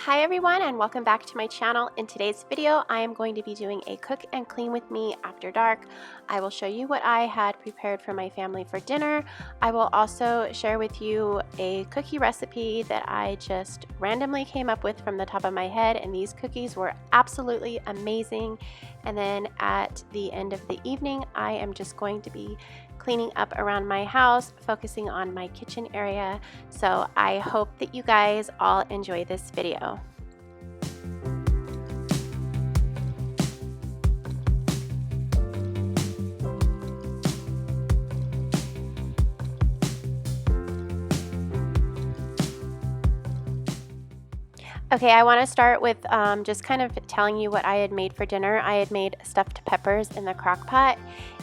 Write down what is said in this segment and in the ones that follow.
Hi everyone, and welcome back to my channel. In today's video I am going to be doing a cook and clean with me after dark. I will show you what I had prepared for my family for dinner. I will also share with you a cookie recipe that I just randomly came up with from the top of my head, and these cookies were absolutely amazing. And then at the end of the evening I am just going to be cleaning up around my house, focusing on my kitchen area. So I hope that you guys all enjoy this video. Okay, I want to start with just kind of telling you what I had made for dinner. I had made stuffed peppers in the crock pot,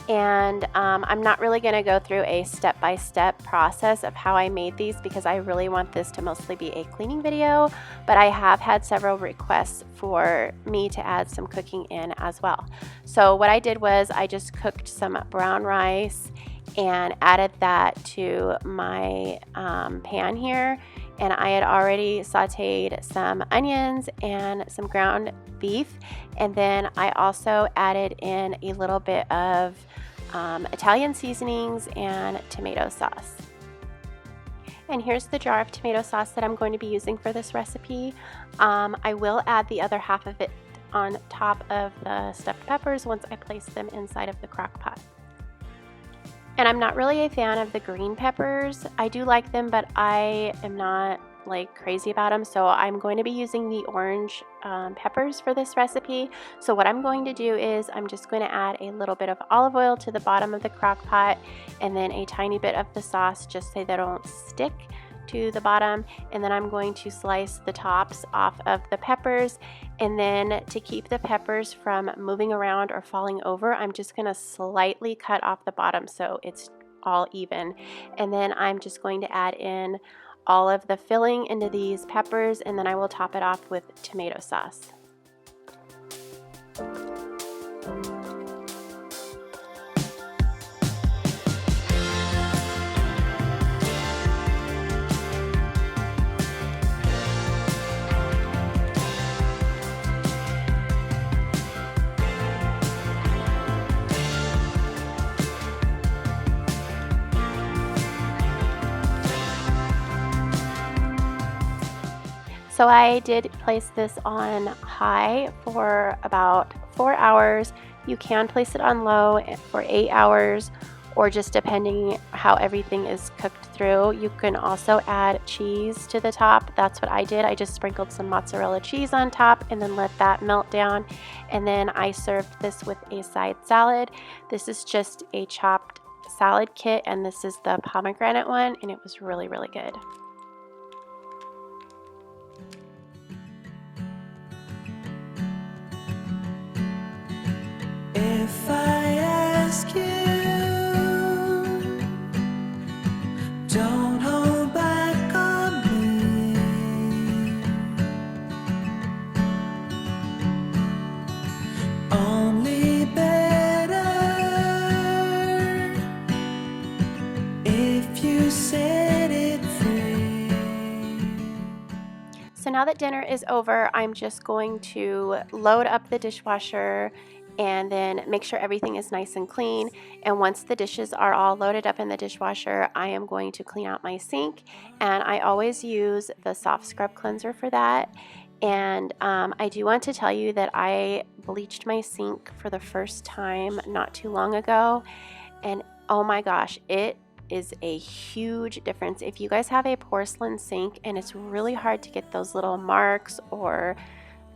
and I'm not really going to go through a step-by-step process of how I made these because I really want this to mostly be a cleaning video, but I have had several requests for me to add some cooking in as well. So what I did was I just cooked some brown rice and added that to my pan here. And I had already sauteed some onions and some ground beef, and then I also added in a little bit of Italian seasonings and tomato sauce. And here's the jar of tomato sauce that I'm going to be using for this recipe. I will add the other half of it on top of the stuffed peppers once I place them inside of the crock pot. And I'm not really a fan of the green peppers. I do like them, but I am not like crazy about them. So I'm going to be using the orange peppers for this recipe. So what I'm going to do is I'm just going to add a little bit of olive oil to the bottom of the crock pot, and then a tiny bit of the sauce just so they don't stick to the bottom. And then I'm going to slice the tops off of the peppers, and then to keep the peppers from moving around or falling over, I'm just going to slightly cut off the bottom so it's all even. And then I'm just going to add in all of the filling into these peppers, and then I will top it off with tomato sauce. So I did place this on high for about 4 hours. You can place it on low for 8 hours, or just depending how everything is cooked through. You can also add cheese to the top. That's what I did. I just sprinkled some mozzarella cheese on top and then let that melt down. And then I served this with a side salad. This is just a chopped salad kit, and this is the pomegranate one, and it was really, really good. If I ask you, don't hold back on me. Only better if you set it free. So now that dinner is over, I'm just going to load up the dishwasher and then make sure everything is nice and clean. And once the dishes are all loaded up in the dishwasher, I am going to clean out my sink, and I always use the soft scrub cleanser for that. And I do want to tell you that I bleached my sink for the first time not too long ago, and oh my gosh, it is a huge difference. If you guys have a porcelain sink and it's really hard to get those little marks or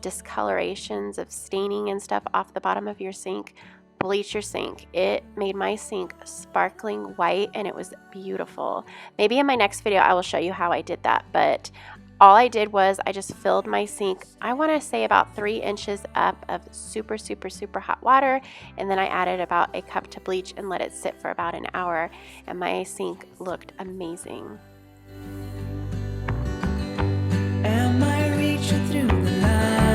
discolorations of staining and stuff off the bottom of your sink, bleach your sink. It made my sink sparkling white, and it was beautiful. Maybe in my next video I will show you how I did that, but all I did was I just filled my sink, I want to say about 3 inches up of super hot water, and then I added about a cup to bleach and let it sit for about an hour, and my sink looked amazing. Am I reaching through the line?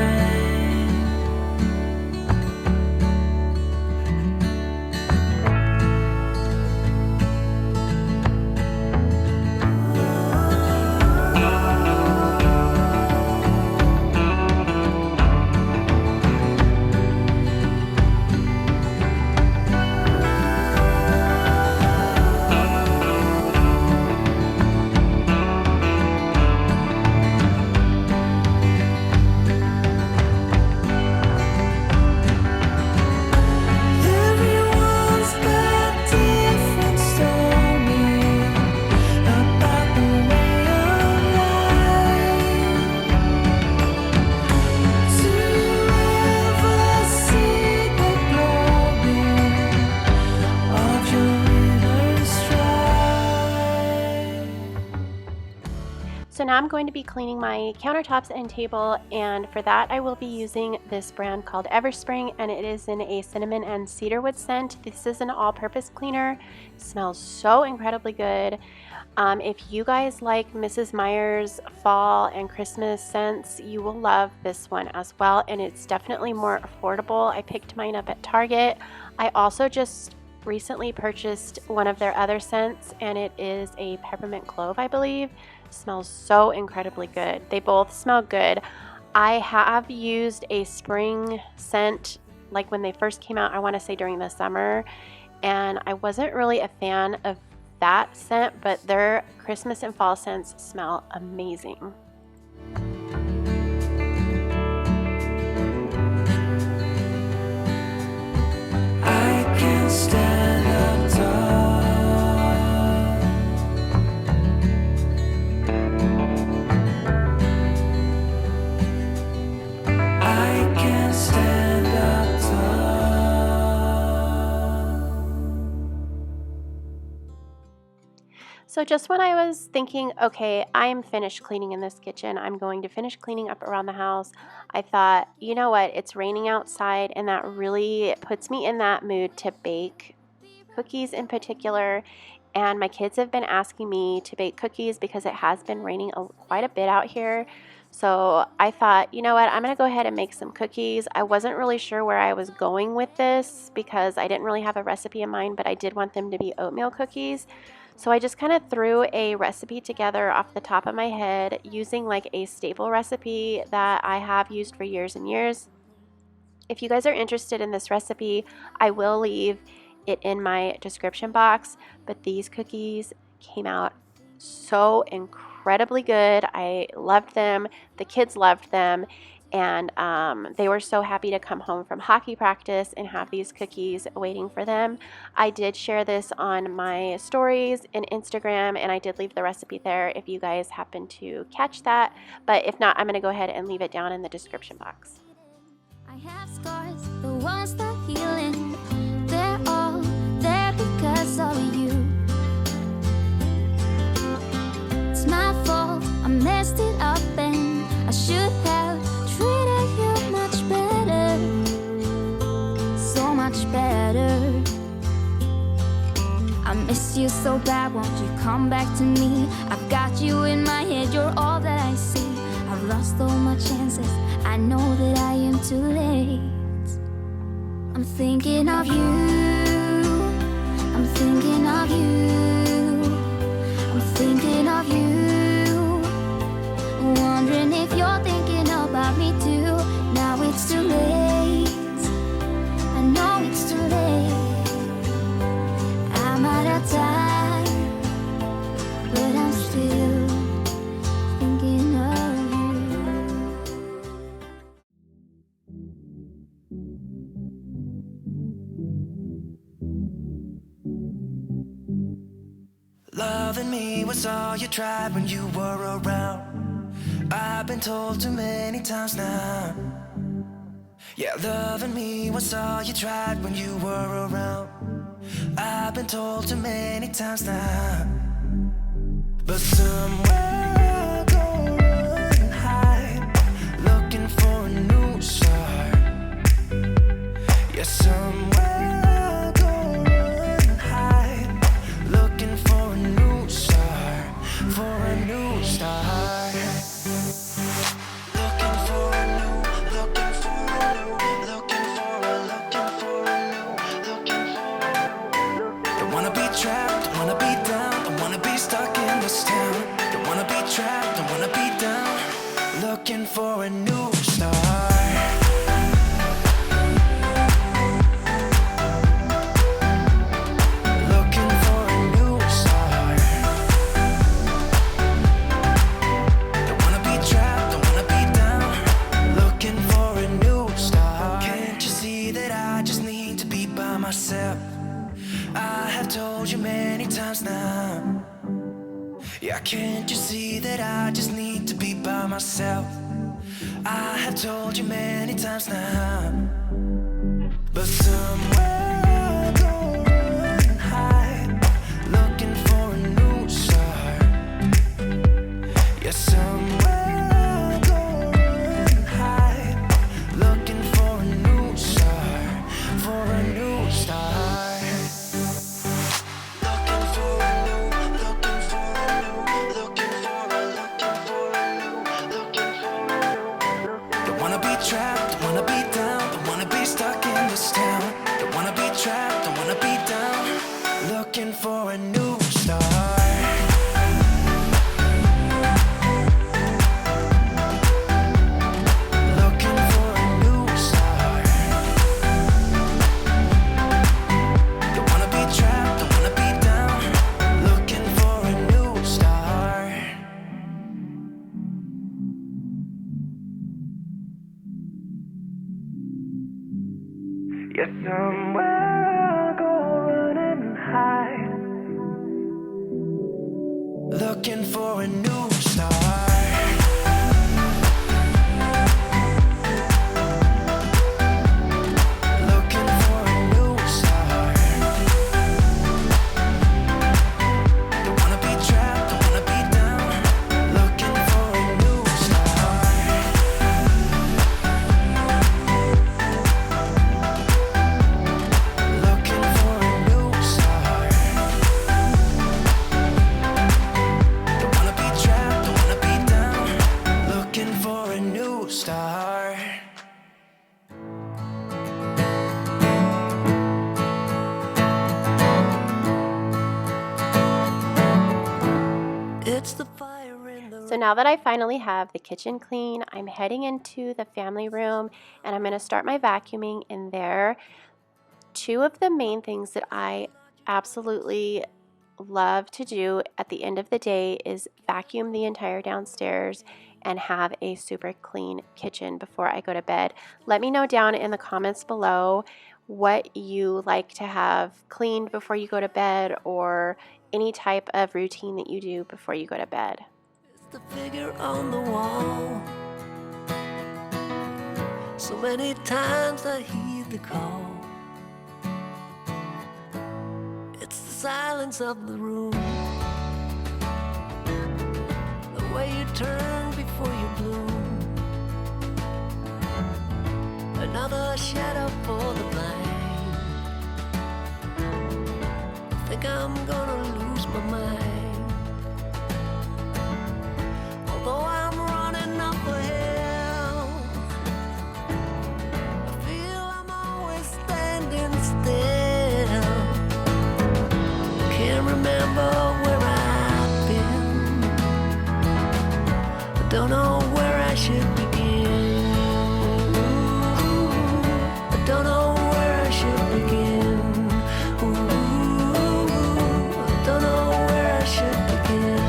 am going to be cleaning my countertops and table, and for that I will be using this brand called Everspring, and it is in a cinnamon and cedarwood scent. This is an all-purpose cleaner. It smells so incredibly good. If you guys like Mrs. Meyer's fall and Christmas scents, you will love this one as well, and it's definitely more affordable. I picked mine up at Target. I also just recently purchased one of their other scents, and it is a peppermint clove, I believe. It smells so incredibly good. They both smell good. I have used a spring scent like when they first came out, I want to say during the summer, and I wasn't really a fan of that scent, but their Christmas and fall scents smell amazing. I can stand up tall. I can stand up tall. So just when I was thinking, okay, I'm finished cleaning in this kitchen, I'm going to finish cleaning up around the house, I thought, you know what, it's raining outside, and that really puts me in that mood to bake cookies in particular. And my kids have been asking me to bake cookies because it has been raining quite a bit out here. So I thought, you know what, I'm going to go ahead and make some cookies. I wasn't really sure where I was going with this because I didn't really have a recipe in mind, but I did want them to be oatmeal cookies. So I just kind of threw a recipe together off the top of my head using like a staple recipe that I have used for years and years. If you guys are interested in this recipe, I will leave it in my description box, but these cookies came out so incredibly good. I loved them. The kids loved them. And they were so happy to come home from hockey practice and have these cookies waiting for them. I did share this on my stories and Instagram, and I did leave the recipe there if you guys happen to catch that. But if not, I'm going to go ahead and leave it down in the description box. I have scars, the ones that healing. They're all there because of you. It's my fault, I messed it up, and I should have treated you much better, so much better. I miss you so bad, won't you come back to me? I've got you in my head, you're all that I see. I've lost all my chances, I know that I am too late. I'm thinking of you, I'm thinking of you, I'm thinking of you, wondering if you're thinking about me too. Now it's too late, I know it's too late. I'm out of time, but I'm still thinking of you. Loving me was all you tried when you were around. I've been told too many times now. Yeah, loving me was all you tried when you were around. I've been told too many times now. But somewhere I go and hide, looking for a new start. Yeah, somewhere I go and hide, looking for a new start, for a new start. Looking for a new, looking for a new, looking for a new, looking for a new. Don't wanna be trapped, don't wanna be down, don't wanna be stuck in this town. Don't wanna be trapped, don't wanna be down, looking for a new start. Looking for a new start. Don't wanna be trapped, don't wanna be down, looking for a new start. Can't you see that I just need to be by myself? I have told you many times now. Yeah, can't you see that I just need to be by myself? I have told you many times now. But somewhere I go and hide, looking for a new start. Yeah, somewhere Yeah, somewhere I'll go running and hide, looking for a new start. Looking for a new start. Don't wanna be trapped, don't wanna be down. Looking for a new start. Looking for a new start. Don't wanna be trapped, don't wanna be down. Looking for a new start. It's the fire in the So now that I finally have the kitchen clean, I'm heading into the family room and I'm going to start my vacuuming in there. Two of the main things that I absolutely love to do at the end of the day is vacuum the entire downstairs and have a super clean kitchen before I go to bed. Let me know down in the comments below what you like to have cleaned before you go to bed, or any type of routine that you do before you go to bed. It's the figure on the wall. So many times I heed the call. It's the silence of the room, the way you turn before you bloom. Another shadow for the blind. I think I'm gonna lose my mind. Although I'm running up a hill, I feel I'm always standing still. Can't remember where I've been. I don't know where I should begin. I don't know where I should begin. I don't know where I should begin.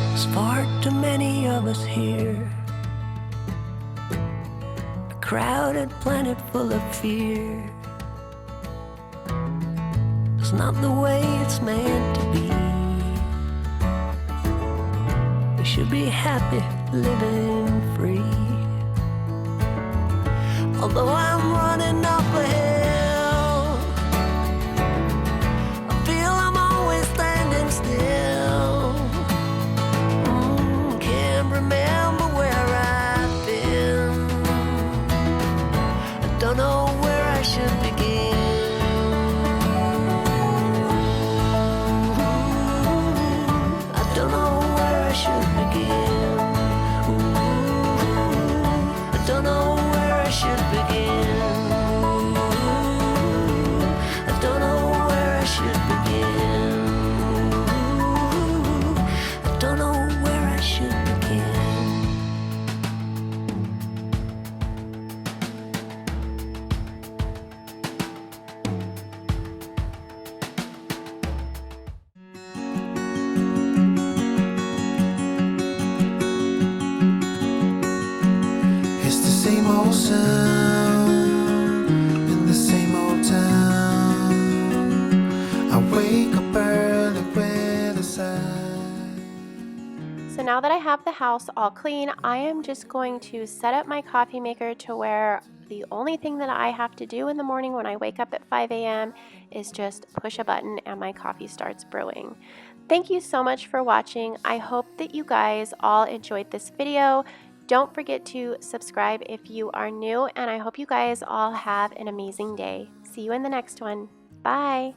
There's far too many of us here, a crowded planet full of fear. It's not the way it's meant to be. We should be happy living free. Although I'm running up a hill, I feel I'm always standing still. Can't remember where I've been. I don't know where I should begin. I don't know where I should begin. I don't know where I should begin. I don't know where I should begin. I don't know where I should begin. It's the same old sound in the same old town. I wake up early with a sigh. So now that I have the house all clean, I am just going to set up my coffee maker to where the only thing that I have to do in the morning when I wake up at 5 a.m. is just push a button and my coffee starts brewing. Thank you so much for watching. I hope that you guys all enjoyed this video. Don't forget to subscribe if you are new, and I hope you guys all have an amazing day. See you in the next one. Bye.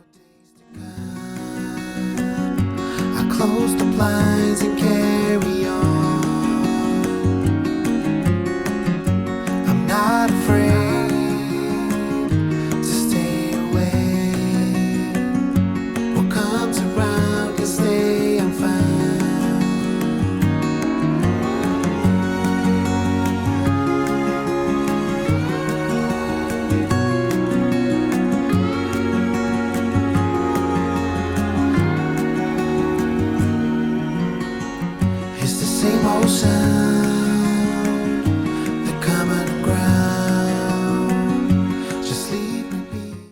I close the blinds and care.